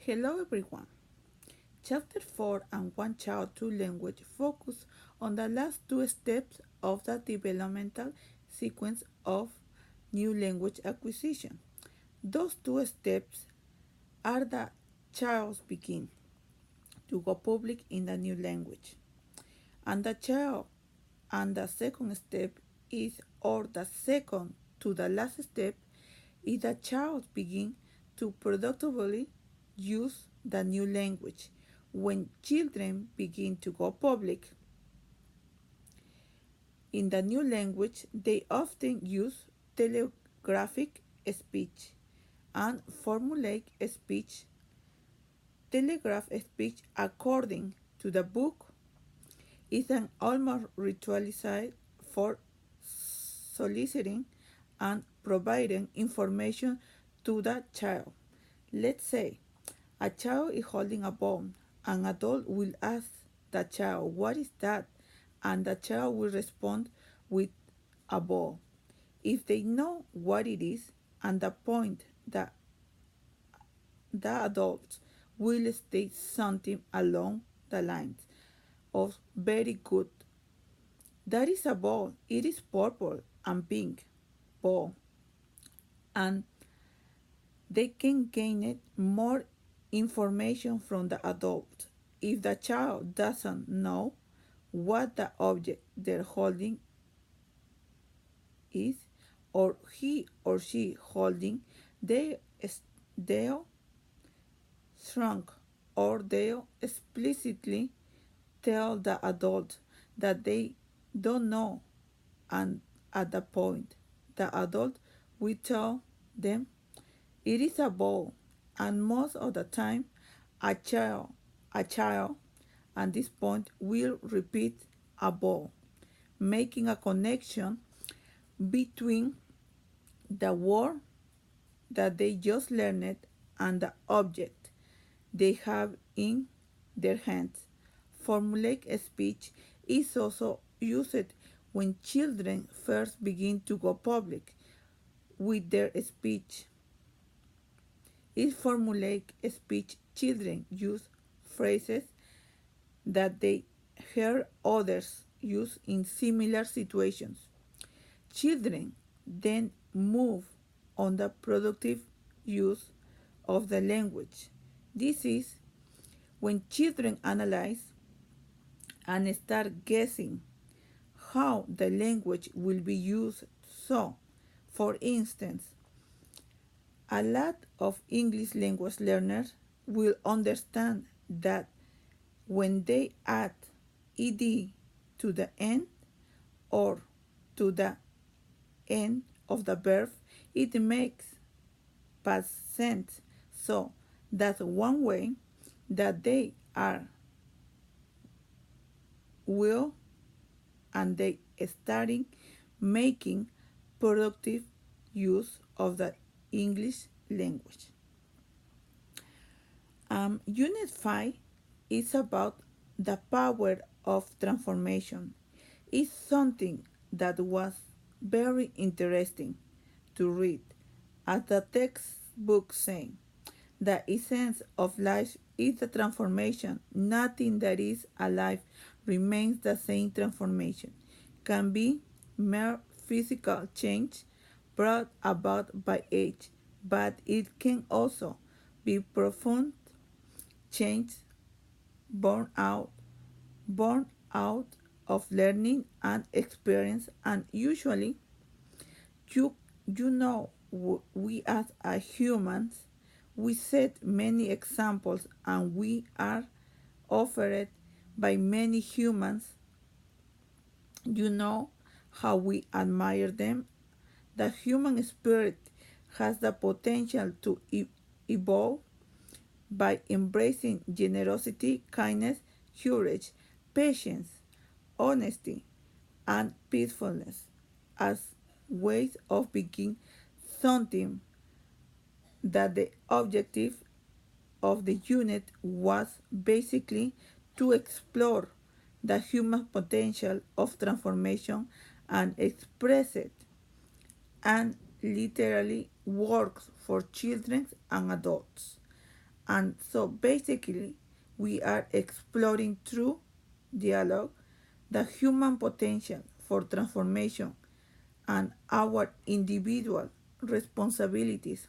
Hello everyone. Chapter 4 and One Child, Two Language focus on the last two steps of the developmental sequence of new language acquisition. Those two steps are the child begin to go public in the new language, and the child and the second step is, or the second to the last step, is the child begin to productively use the new language. When children begin to go public in the new language, they often use telegraphic speech and formulaic speech. Telegraph speech, according to the book, is an almost ritualized for soliciting and providing information to the child. Let's say a child is holding a bone. An adult will ask the child, "What is that?" And the child will respond with a ball. If they know what it is and the point that the adults will state something along the lines of "very good. That is a ball. It is purple and pink ball." And they can gain it more information from the adult. If the child doesn't know what the object they're holding is, or he or she holding, they'll shrunk, or they'll explicitly tell the adult that they don't know, and at that point the adult will tell them it is a ball. And most of the time a child at this point will repeat a ball, making a connection between the word that they just learned and the object they have in their hands. Formulaic speech is also used when children first begin to go public with their speech. In formulaic speech, children use phrases that they hear others use in similar situations. Children then move on the productive use of the language. This is when children analyze and start guessing how the language will be used. So, for instance, a lot of English language learners will understand that when they add ed to the end or to the end of the verb, it makes past sense. So that's one way that they are will and they starting making productive use of the English language. Unit 5 is about the power of transformation. It's something that was very interesting to read. As the textbook saying, the essence of life is the transformation. Nothing that is alive remains the same. Transformation can be mere physical change brought about by age, but it can also be profound change born out born out of learning and experience. And usually you you know we as a humans, we set many examples and we are offered by many humans. You know how we admire them. The human spirit has the potential to evolve by embracing generosity, kindness, courage, patience, honesty, and peacefulness as ways of being something that the objective of the unit was basically to explore the human potential of transformation and express it, and literally works for children and adults. And so basically, we are exploring through dialogue the human potential for transformation and our individual responsibilities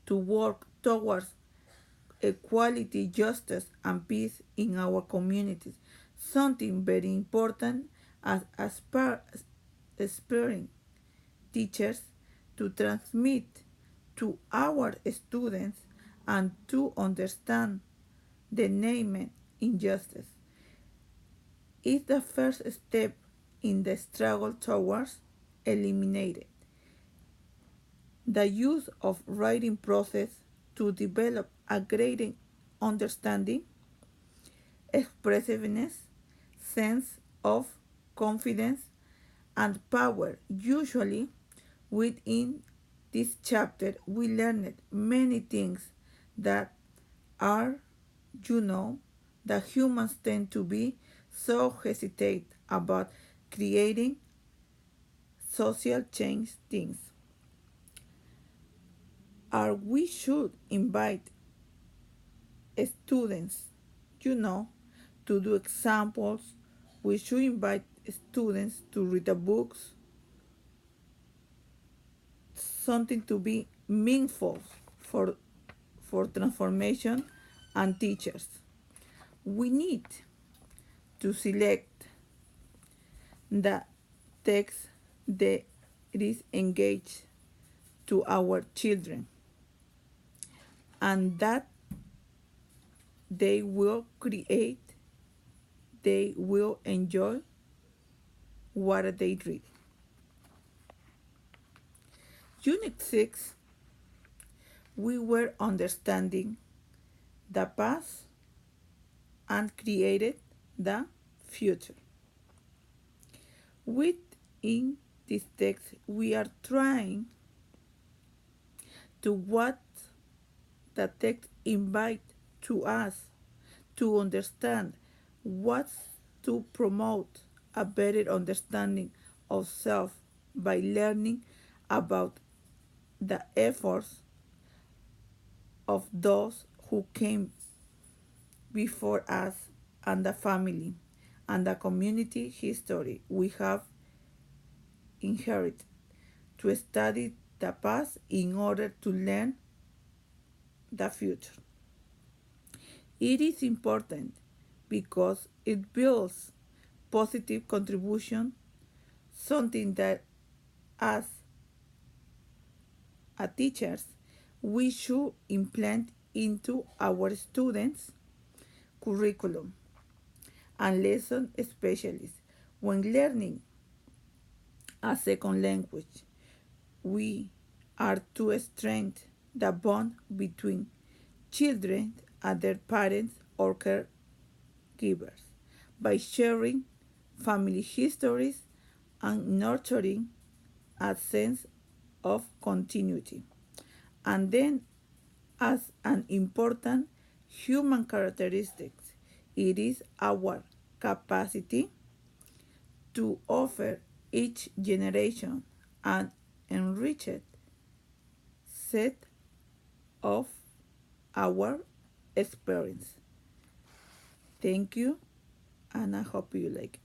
to work towards equality, justice, and peace in our communities. Something very important as aspiring teachers to transmit to our students and to understand the named injustice is the first step in the struggle towards eliminating the use of writing process to develop a greater understanding, expressiveness, sense of confidence, and power. Usually, within this chapter, we learned many things that are, you know, that humans tend to be so hesitate about creating social change things. Are we should invite students, you know, to do examples. We should invite students to read the books, something to be meaningful for for transformation and teachers. We need to select the text that is engaged to our children and that they will create, they will enjoy what they read. Unit 6, we were understanding the past and created the future. Within this text, we are trying to what the text invite to us to understand what's to promote a better understanding of self by learning about the efforts of those who came before us and the family and the community history we have inherited to study the past in order to learn the future. It is important because it builds positive contribution, something that as a teachers we should implant into our students' curriculum and lesson specialists. When learning a second language, we are to strengthen the bond between children and their parents or caregivers by sharing family histories and nurturing a sense of continuity. And then, as an important human characteristic, it is our capacity to offer each generation an enriched set of our experience. Thank you, and I hope you like it.